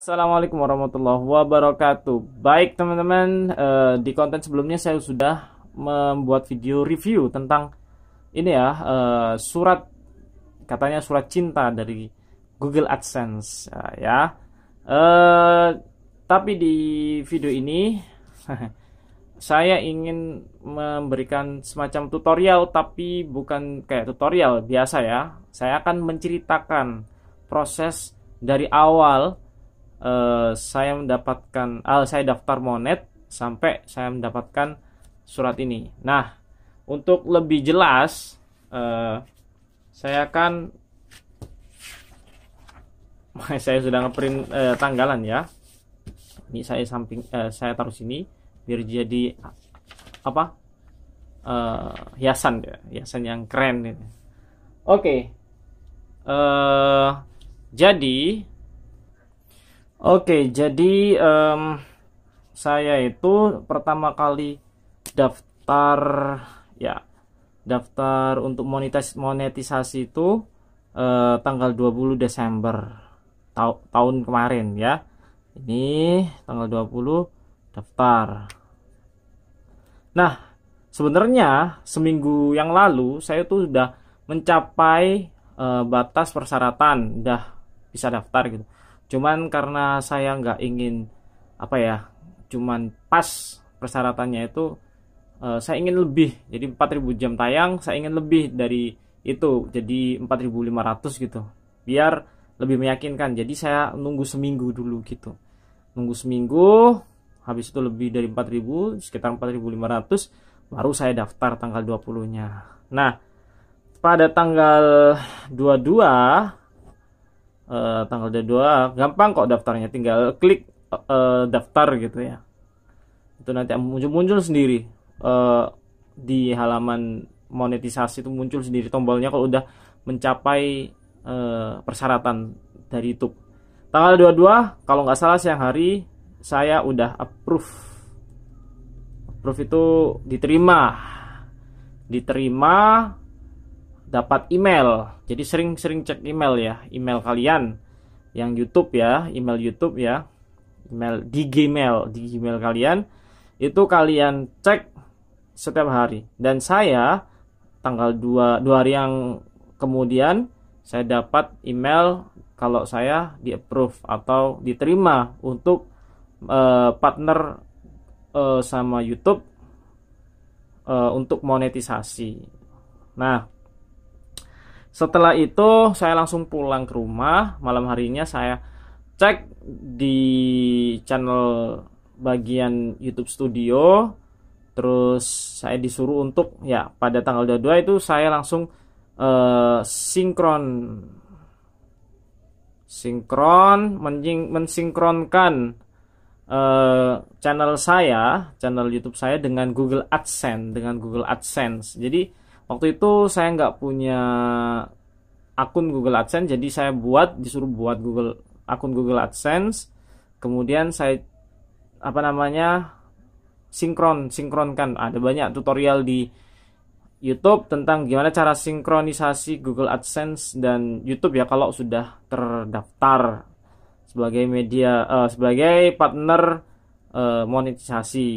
Assalamualaikum warahmatullahi wabarakatuh. Baik teman-teman, di konten sebelumnya saya sudah membuat video review tentang ini ya, surat, katanya surat cinta dari Google AdSense ya. Tapi di video ini saya ingin memberikan semacam tutorial, tapi bukan kayak tutorial biasa ya. Saya akan menceritakan proses dari awal saya mendapatkan, saya daftar Monet sampai saya mendapatkan surat ini. Nah, untuk lebih jelas, saya akan saya sudah ngeprint tanggalan ya. Ini saya saya taruh sini biar jadi apa? Hiasan ya, hiasan yang keren ini. Oke. Jadi saya itu pertama kali daftar ya, daftar untuk monetisasi itu tanggal 20 Desember tahun kemarin ya. Ini tanggal 20 daftar. Nah, sebenarnya seminggu yang lalu saya tuh sudah mencapai batas persyaratan, udah bisa daftar gitu. Cuman karena saya nggak ingin cuman pas persyaratannya itu, saya ingin lebih, jadi 4.000 jam tayang, saya ingin lebih dari itu, jadi 4.500 gitu, biar lebih meyakinkan. Jadi saya nunggu seminggu dulu gitu, nunggu seminggu, habis itu lebih dari 4.000, sekitar 4.500, baru saya daftar tanggal 20-nya. Nah, pada tanggal 22 gampang kok daftarnya, tinggal klik daftar gitu ya. Itu nanti muncul sendiri di halaman monetisasi, itu muncul sendiri tombolnya kalau udah mencapai persyaratan dari YouTube. Tanggal 22 kalau nggak salah siang hari saya udah approve itu diterima, dapat email. Jadi sering-sering cek email ya, email kalian yang YouTube ya, email YouTube ya, email di Gmail kalian itu kalian cek setiap hari. Dan saya tanggal 2 hari yang kemudian saya dapat email kalau saya di approve atau diterima untuk partner sama YouTube untuk monetisasi. Nah, setelah itu saya langsung pulang ke rumah. Malam harinya saya cek di channel bagian YouTube Studio. Terus saya disuruh untuk ya pada tanggal 22 itu saya langsung mensinkronkan channel YouTube saya dengan Google AdSense. Jadi waktu itu saya nggak punya akun Google AdSense, jadi saya disuruh buat akun Google AdSense. Kemudian saya sinkronkan. Ada banyak tutorial di YouTube tentang gimana cara sinkronisasi Google AdSense dan YouTube ya kalau sudah terdaftar sebagai sebagai partner monetisasi.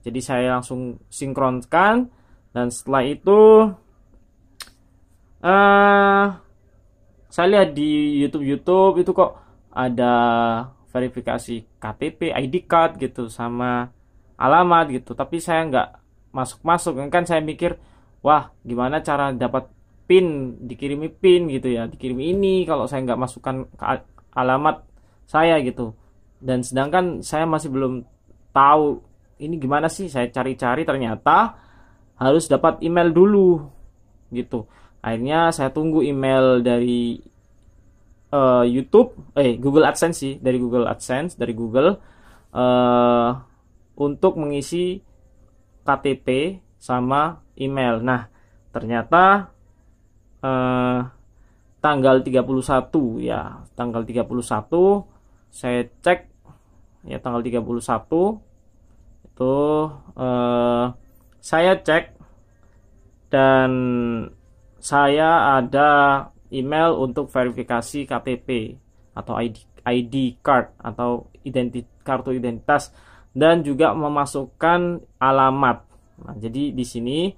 Jadi saya langsung sinkronkan. Dan setelah itu saya lihat di YouTube itu kok ada verifikasi KTP, ID card gitu sama alamat gitu. Tapi saya nggak masuk. Kan saya mikir, wah gimana cara dapat PIN, dikirimi PIN gitu ya, dikirimi ini kalau saya nggak masukkan alamat saya gitu. Dan sedangkan saya masih belum tahu ini gimana sih. Saya cari-cari, ternyata harus dapat email dulu gitu. Akhirnya saya tunggu email dari Google AdSense sih, dari Google untuk mengisi KTP sama email. Nah, ternyata tanggal 31 ya, tanggal 31 saya cek ya, tanggal 31 itu saya cek dan saya ada email untuk verifikasi KTP atau ID card atau kartu identitas, dan juga memasukkan alamat. Nah, jadi di sini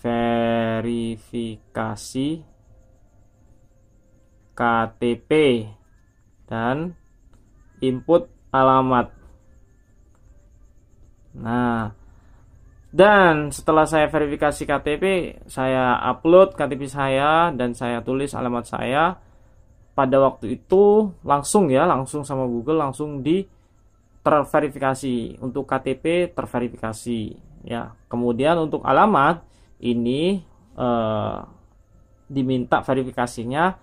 verifikasi KTP dan input alamat. Nah, dan setelah saya verifikasi KTP, saya upload KTP saya dan saya tulis alamat saya. Pada waktu itu langsung sama Google langsung terverifikasi. Untuk KTP terverifikasi ya. Kemudian untuk alamat ini diminta verifikasinya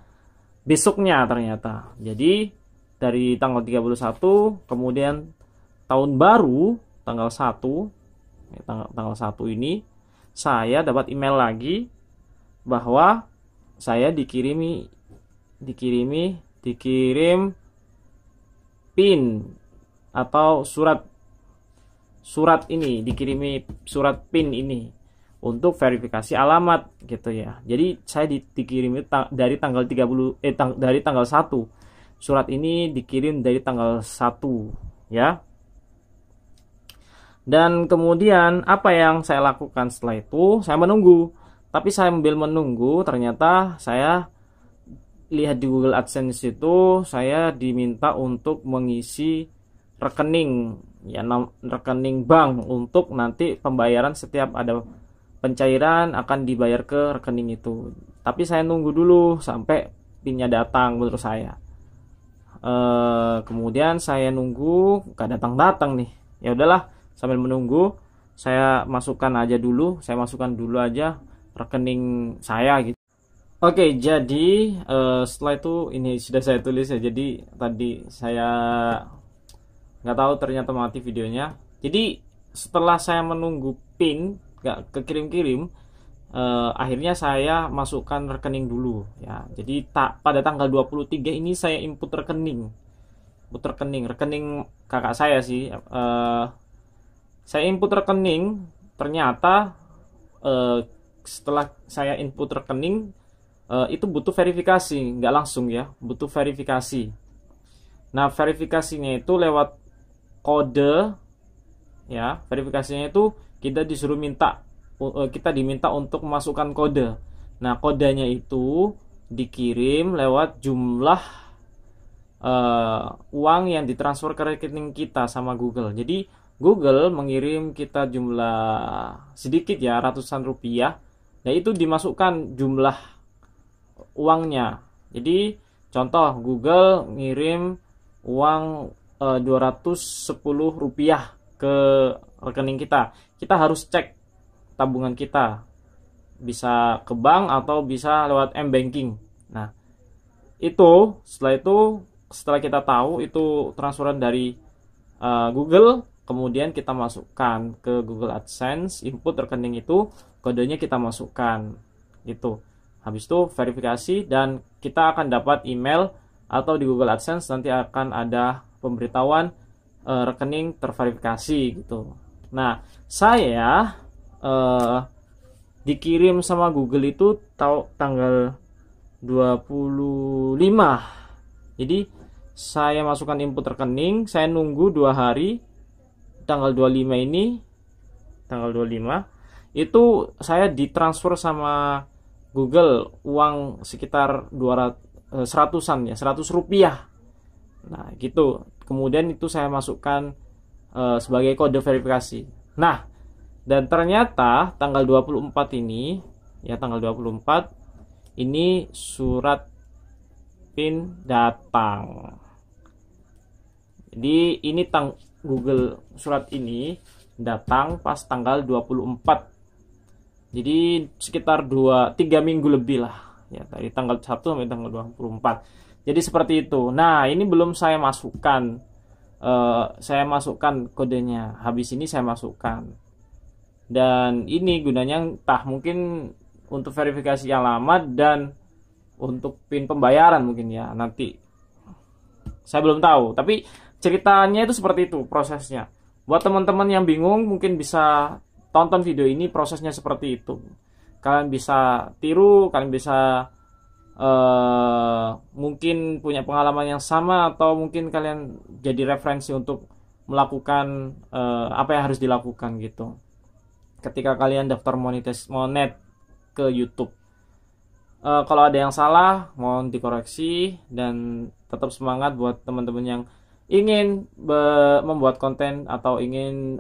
besoknya ternyata. Jadi dari tanggal 31, kemudian tahun baru tanggal 1 tanggal 1 ini saya dapat email lagi bahwa saya dikirim PIN atau surat ini, dikirimi surat PIN ini untuk verifikasi alamat gitu ya. Jadi saya dikirim dari tanggal 30 dari tanggal 1. Surat ini dikirim dari tanggal 1 ya. Dan kemudian apa yang saya lakukan setelah itu? Saya menunggu. Tapi saya sambil menunggu, ternyata saya lihat di Google AdSense itu saya diminta untuk mengisi rekening ya, rekening bank untuk nanti pembayaran setiap ada pencairan akan dibayar ke rekening itu. Tapi saya nunggu dulu sampai PIN-nya datang menurut saya. Kemudian saya nunggu gak datang nih. Ya udahlah, sambil menunggu saya masukkan dulu aja rekening saya gitu. Oke, jadi setelah itu ini sudah saya tulis ya. Jadi tadi saya nggak tahu ternyata mati videonya. Jadi setelah saya menunggu PIN nggak kekirim-kirim, akhirnya saya masukkan rekening dulu ya. Jadi pada tanggal 23 ini saya input rekening kakak saya sih. Saya input rekening, ternyata setelah saya input rekening itu butuh verifikasi, nggak langsung ya, butuh verifikasi. Nah, verifikasinya itu lewat kode ya. Verifikasinya itu kita diminta untuk memasukkan kode. Nah, kodenya itu dikirim lewat jumlah uang yang ditransfer ke rekening kita sama Google. Jadi Google mengirim kita jumlah sedikit ya, ratusan rupiah. Nah, itu dimasukkan jumlah uangnya. Jadi contoh Google ngirim uang 210 rupiah ke rekening kita. Kita harus cek tabungan kita. Bisa ke bank atau bisa lewat M-Banking. Nah, setelah kita tahu itu transferan dari Google, kemudian kita masukkan ke Google AdSense, input rekening itu, kodenya kita masukkan gitu. Habis itu verifikasi dan kita akan dapat email atau di Google AdSense nanti akan ada pemberitahuan rekening terverifikasi gitu. Nah, saya dikirim sama Google itu tanggal 25. Jadi saya masukkan input rekening, saya nunggu 2 hari. Tanggal 25 itu saya ditransfer sama Google uang sekitar 100-an ya, 100 rupiah. Nah, gitu. Kemudian itu saya masukkan sebagai kode verifikasi. Nah, dan ternyata tanggal 24 ini surat PIN datang. Jadi ini Google surat ini datang pas tanggal 24. Jadi sekitar 3 minggu lebih lah ya, dari tanggal 1 sampai tanggal 24. Jadi seperti itu. Nah, ini belum saya masukkan kodenya. Habis ini saya masukkan. Dan ini gunanya entah mungkin untuk verifikasi alamat dan untuk PIN pembayaran mungkin ya, nanti saya belum tahu, tapi ceritanya itu seperti itu prosesnya. Buat teman-teman yang bingung mungkin bisa tonton video ini, prosesnya seperti itu. Kalian bisa tiru, kalian bisa mungkin punya pengalaman yang sama, atau mungkin kalian jadi referensi untuk melakukan apa yang harus dilakukan gitu ketika kalian daftar monet ke YouTube. Kalau ada yang salah mohon dikoreksi, dan tetap semangat buat teman-teman yang ingin membuat konten atau ingin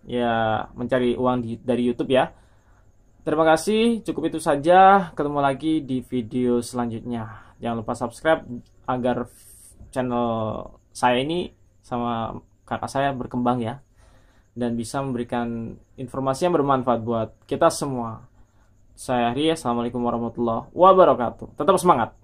ya mencari uang dari YouTube ya. Terima kasih, cukup itu saja. Ketemu lagi di video selanjutnya. Jangan lupa subscribe agar channel saya ini sama kakak saya berkembang ya, dan bisa memberikan informasi yang bermanfaat buat kita semua. Saya Ria, assalamualaikum warahmatullahi wabarakatuh. Tetap semangat.